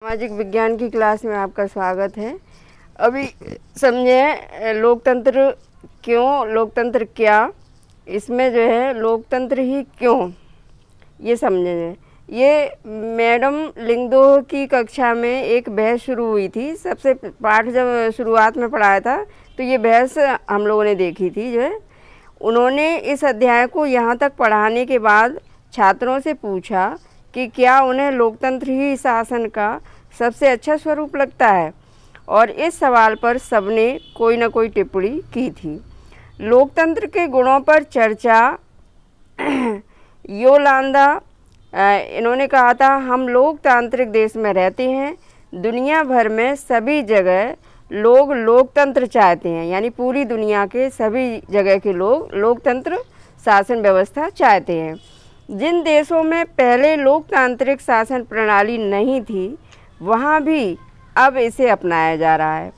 सामाजिक विज्ञान की क्लास में आपका स्वागत है। अभी समझे लोकतंत्र क्यों, लोकतंत्र क्या, इसमें जो है लोकतंत्र ही क्यों, ये समझेंगे। ये मैडम लिंगदोह की कक्षा में एक बहस शुरू हुई थी। सबसे पाठ जब शुरुआत में पढ़ाया था तो ये बहस हम लोगों ने देखी थी। जो है उन्होंने इस अध्याय को यहाँ तक पढ़ाने के बाद छात्रों से पूछा कि क्या उन्हें लोकतंत्र ही शासन का सबसे अच्छा स्वरूप लगता है, और इस सवाल पर सबने कोई न कोई टिप्पणी की थी। लोकतंत्र के गुणों पर चर्चा योलांदा इन्होंने कहा था, हम लोकतांत्रिक देश में रहते हैं, दुनिया भर में सभी जगह लोग लोकतंत्र चाहते हैं, यानी पूरी दुनिया के सभी जगह के लोग लोकतंत्र शासन व्यवस्था चाहते हैं। जिन देशों में पहले लोकतांत्रिक शासन प्रणाली नहीं थी वहाँ भी अब इसे अपनाया जा रहा है।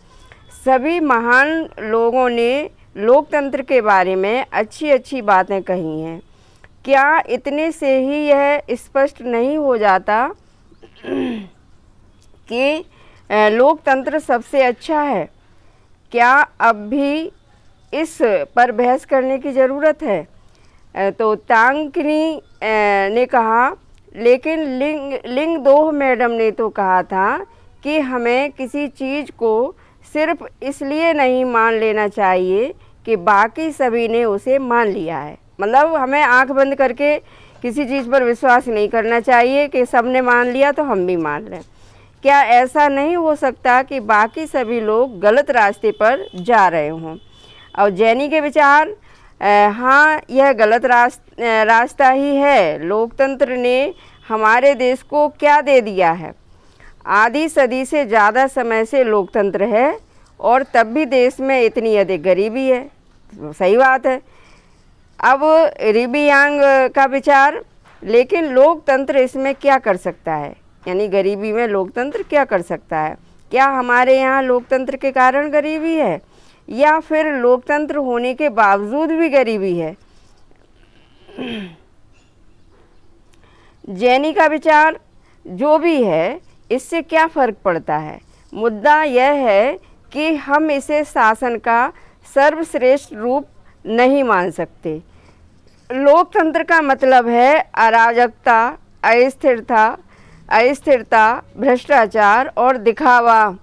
सभी महान लोगों ने लोकतंत्र के बारे में अच्छी अच्छी बातें कही हैं। क्या इतने से ही यह स्पष्ट नहीं हो जाता कि लोकतंत्र सबसे अच्छा है? क्या अब भी इस पर बहस करने की ज़रूरत है? तो तांकनी ने कहा, लेकिन लिंगदोह मैडम ने तो कहा था कि हमें किसी चीज़ को सिर्फ इसलिए नहीं मान लेना चाहिए कि बाकी सभी ने उसे मान लिया है। मतलब हमें आंख बंद करके किसी चीज़ पर विश्वास नहीं करना चाहिए कि सबने मान लिया तो हम भी मान लें। क्या ऐसा नहीं हो सकता कि बाकी सभी लोग गलत रास्ते पर जा रहे हों? और जैनी के विचार, हाँ, यह गलत रास्ता ही है। लोकतंत्र ने हमारे देश को क्या दे दिया है? आधी सदी से ज़्यादा समय से लोकतंत्र है और तब भी देश में इतनी अधिक गरीबी है। सही बात है। अब रिबी यांग का विचार, लेकिन लोकतंत्र इसमें क्या कर सकता है? यानी गरीबी में लोकतंत्र क्या कर सकता है? क्या हमारे यहाँ लोकतंत्र के कारण गरीबी है, या फिर लोकतंत्र होने के बावजूद भी गरीबी है? जैनी का विचार, जो भी है इससे क्या फ़र्क पड़ता है? मुद्दा यह है कि हम इसे शासन का सर्वश्रेष्ठ रूप नहीं मान सकते। लोकतंत्र का मतलब है अराजकता, अस्थिरता, भ्रष्टाचार और दिखावा।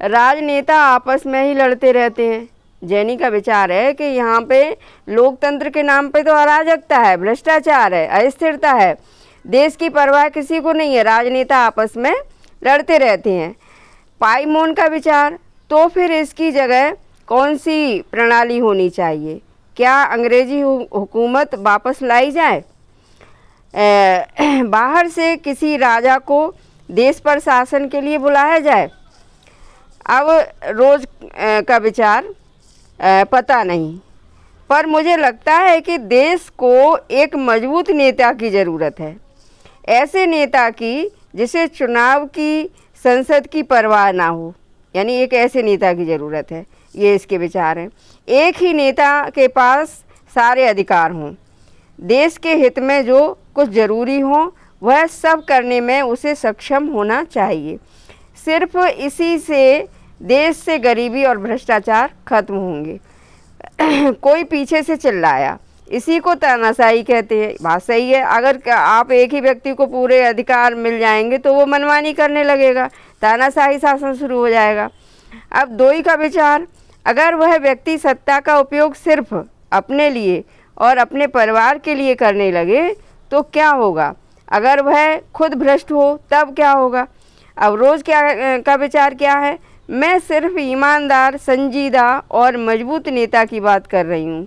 राजनेता आपस में ही लड़ते रहते हैं। जैनी का विचार है कि यहाँ पे लोकतंत्र के नाम पे तो अराजकता है, भ्रष्टाचार है, अस्थिरता है, देश की परवाह किसी को नहीं है, राजनेता आपस में लड़ते रहते हैं। पाइमोन का विचार, तो फिर इसकी जगह कौन सी प्रणाली होनी चाहिए? क्या अंग्रेजी हुकूमत वापस लाई जाए? बाहर से किसी राजा को देश पर शासन के लिए बुलाया जाए? अब रोज का विचार, पता नहीं, पर मुझे लगता है कि देश को एक मजबूत नेता की ज़रूरत है। ऐसे नेता की जिसे चुनाव की, संसद की परवाह ना हो, यानी एक ऐसे नेता की ज़रूरत है। ये इसके विचार हैं। एक ही नेता के पास सारे अधिकार हों, देश के हित में जो कुछ ज़रूरी हो वह सब करने में उसे सक्षम होना चाहिए। सिर्फ इसी से देश से गरीबी और भ्रष्टाचार खत्म होंगे। कोई पीछे से चिल्लाया, इसी को तानाशाही कहते हैं। बात सही है। अगर आप एक ही व्यक्ति को पूरे अधिकार मिल जाएंगे तो वो मनमानी करने लगेगा, तानाशाही शासन शुरू हो जाएगा। अब दोई का विचार, अगर वह व्यक्ति सत्ता का उपयोग सिर्फ अपने लिए और अपने परिवार के लिए करने लगे तो क्या होगा? अगर वह खुद भ्रष्ट हो तब क्या होगा? अब रोज का विचार क्या है? मैं सिर्फ ईमानदार, संजीदा और मजबूत नेता की बात कर रही हूँ।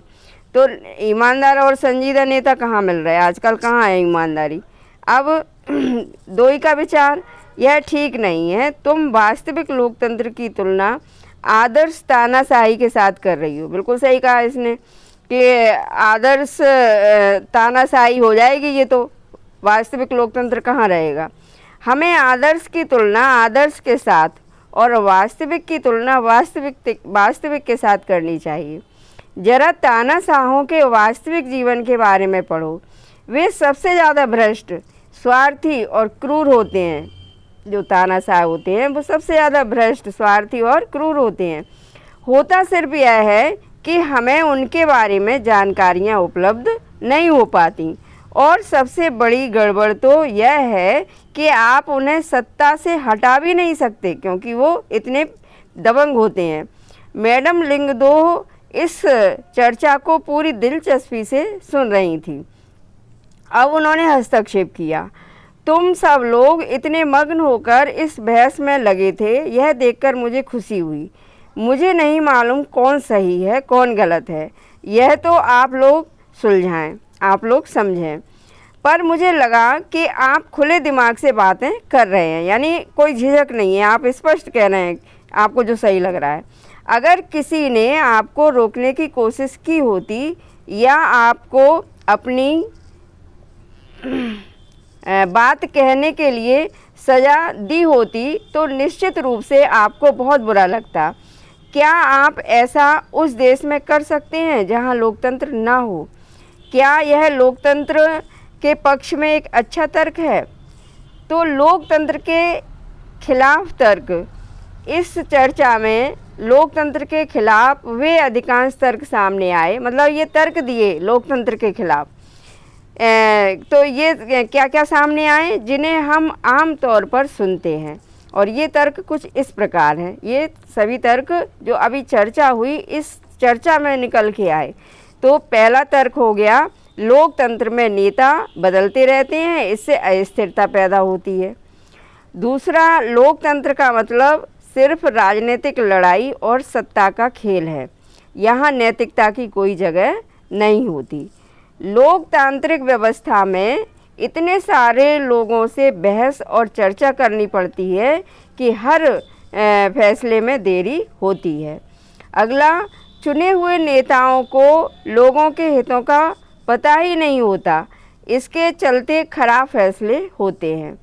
तो ईमानदार और संजीदा नेता कहाँ मिल रहे हैं आजकल? कहाँ है ईमानदारी? अब दोई का विचार, यह ठीक नहीं है। तुम वास्तविक लोकतंत्र की तुलना आदर्श तानाशाही के साथ कर रही हो। बिल्कुल सही कहा इसने कि आदर्श तानाशाही हो जाएगी ये, तो वास्तविक लोकतंत्र कहाँ रहेगा? हमें आदर्श की तुलना आदर्श के साथ और वास्तविक की तुलना वास्तविक के साथ करनी चाहिए। जरा तानाशाहों के वास्तविक जीवन के बारे में पढ़ो। वे सबसे ज़्यादा भ्रष्ट, स्वार्थी और क्रूर होते हैं। जो तानाशाह होते हैं वो सबसे ज़्यादा भ्रष्ट, स्वार्थी और क्रूर होते हैं। होता सिर्फ यह है कि हमें उनके बारे में जानकारियाँ उपलब्ध नहीं हो पाती, और सबसे बड़ी गड़बड़ तो यह है कि आप उन्हें सत्ता से हटा भी नहीं सकते क्योंकि वो इतने दबंग होते हैं। मैडम लिंगदोह इस चर्चा को पूरी दिलचस्पी से सुन रही थी। अब उन्होंने हस्तक्षेप किया। तुम सब लोग इतने मग्न होकर इस बहस में लगे थे, यह देखकर मुझे खुशी हुई। मुझे नहीं मालूम कौन सही है कौन गलत है, यह तो आप लोग सुलझाएं, आप लोग समझें। पर मुझे लगा कि आप खुले दिमाग से बातें कर रहे हैं, यानी कोई झिझक नहीं है, आप स्पष्ट कह रहे हैं आपको जो सही लग रहा है। अगर किसी ने आपको रोकने की कोशिश की होती या आपको अपनी बात कहने के लिए सज़ा दी होती तो निश्चित रूप से आपको बहुत बुरा लगता। क्या आप ऐसा उस देश में कर सकते हैं जहां लोकतंत्र ना हो? क्या यह लोकतंत्र के पक्ष में एक अच्छा तर्क है? तो लोकतंत्र के खिलाफ तर्क, इस चर्चा में लोकतंत्र के खिलाफ वे अधिकांश तर्क सामने आए, मतलब ये तर्क दिए लोकतंत्र के खिलाफ। तो ये क्या क्या सामने आए जिन्हें हम आम तौर पर सुनते हैं, और ये तर्क कुछ इस प्रकार हैं। ये सभी तर्क जो अभी चर्चा हुई इस चर्चा में निकल के आए। तो पहला तर्क हो गया, लोकतंत्र में नेता बदलते रहते हैं, इससे अस्थिरता पैदा होती है। दूसरा, लोकतंत्र का मतलब सिर्फ राजनीतिक लड़ाई और सत्ता का खेल है, यहाँ नैतिकता की कोई जगह नहीं होती। लोकतांत्रिक व्यवस्था में इतने सारे लोगों से बहस और चर्चा करनी पड़ती है कि हर फैसले में देरी होती है। अगला, चुने हुए नेताओं को लोगों के हितों का पता ही नहीं होता, इसके चलते खराब फैसले होते हैं।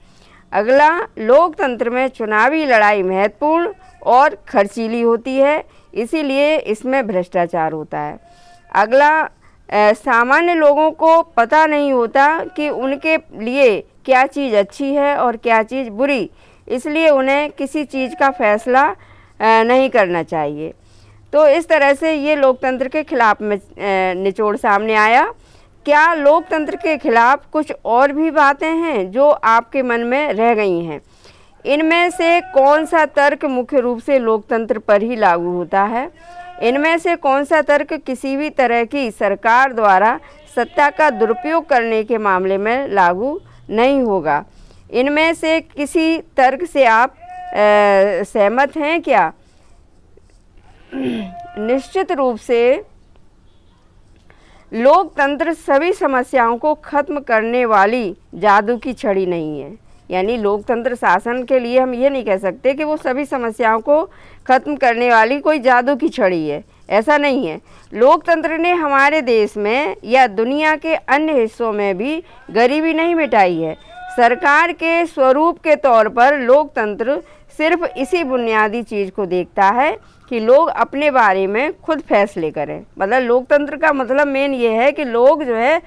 अगला, लोकतंत्र में चुनावी लड़ाई महत्वपूर्ण और खर्चीली होती है, इसीलिए इसमें भ्रष्टाचार होता है। अगला, सामान्य लोगों को पता नहीं होता कि उनके लिए क्या चीज़ अच्छी है और क्या चीज़ बुरी, इसलिए उन्हें किसी चीज़ का फैसला नहीं करना चाहिए। तो इस तरह से ये लोकतंत्र के खिलाफ में निचोड़ सामने आया। क्या लोकतंत्र के खिलाफ कुछ और भी बातें हैं जो आपके मन में रह गई हैं? इनमें से कौन सा तर्क मुख्य रूप से लोकतंत्र पर ही लागू होता है? इनमें से कौन सा तर्क किसी भी तरह की सरकार द्वारा सत्ता का दुरुपयोग करने के मामले में लागू नहीं होगा? इनमें से किसी तर्क से आप सहमत हैं क्या? निश्चित रूप से लोकतंत्र सभी समस्याओं को खत्म करने वाली जादू की छड़ी नहीं है। यानी लोकतंत्र शासन के लिए हम ये नहीं कह सकते कि वो सभी समस्याओं को खत्म करने वाली कोई जादू की छड़ी है, ऐसा नहीं है। लोकतंत्र ने हमारे देश में या दुनिया के अन्य हिस्सों में भी गरीबी नहीं मिटाई है। सरकार के स्वरूप के तौर पर लोकतंत्र सिर्फ इसी बुनियादी चीज़ को देखता है कि लोग अपने बारे में खुद फैसले करें। मतलब लोकतंत्र का मतलब मेन ये है कि लोग जो है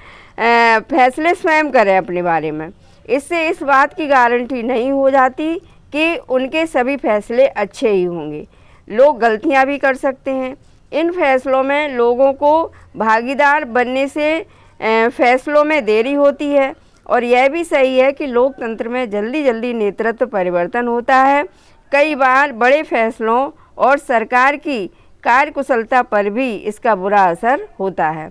फैसले स्वयं करें अपने बारे में। इससे इस बात की गारंटी नहीं हो जाती कि उनके सभी फैसले अच्छे ही होंगे। लोग गलतियां भी कर सकते हैं। इन फैसलों में लोगों को भागीदार बनने से फैसलों में देरी होती है, और यह भी सही है कि लोकतंत्र में जल्दी जल्दी नेतृत्व परिवर्तन होता है। कई बार बड़े फैसलों और सरकार की कार्यकुशलता पर भी इसका बुरा असर होता है।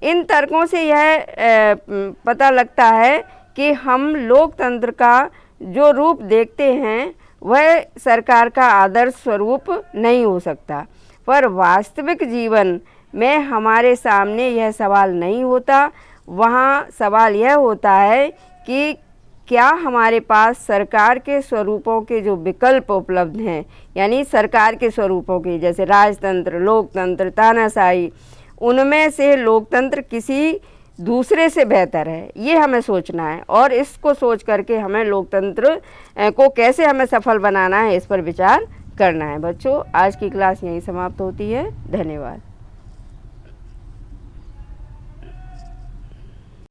इन तर्कों से यह पता लगता है कि हम लोकतंत्र का जो रूप देखते हैं वह सरकार का आदर्श स्वरूप नहीं हो सकता, पर वास्तविक जीवन में हमारे सामने यह सवाल नहीं होता। वहाँ सवाल यह होता है कि क्या हमारे पास सरकार के स्वरूपों के जो विकल्प उपलब्ध हैं, यानी सरकार के स्वरूपों के जैसे राजतंत्र, लोकतंत्र, तानाशाही, उनमें से लोकतंत्र किसी दूसरे से बेहतर है, ये हमें सोचना है। और इसको सोच करके हमें लोकतंत्र को कैसे हमें सफल बनाना है इस पर विचार करना है। बच्चों, आज की क्लास यहीं समाप्त होती है। धन्यवाद।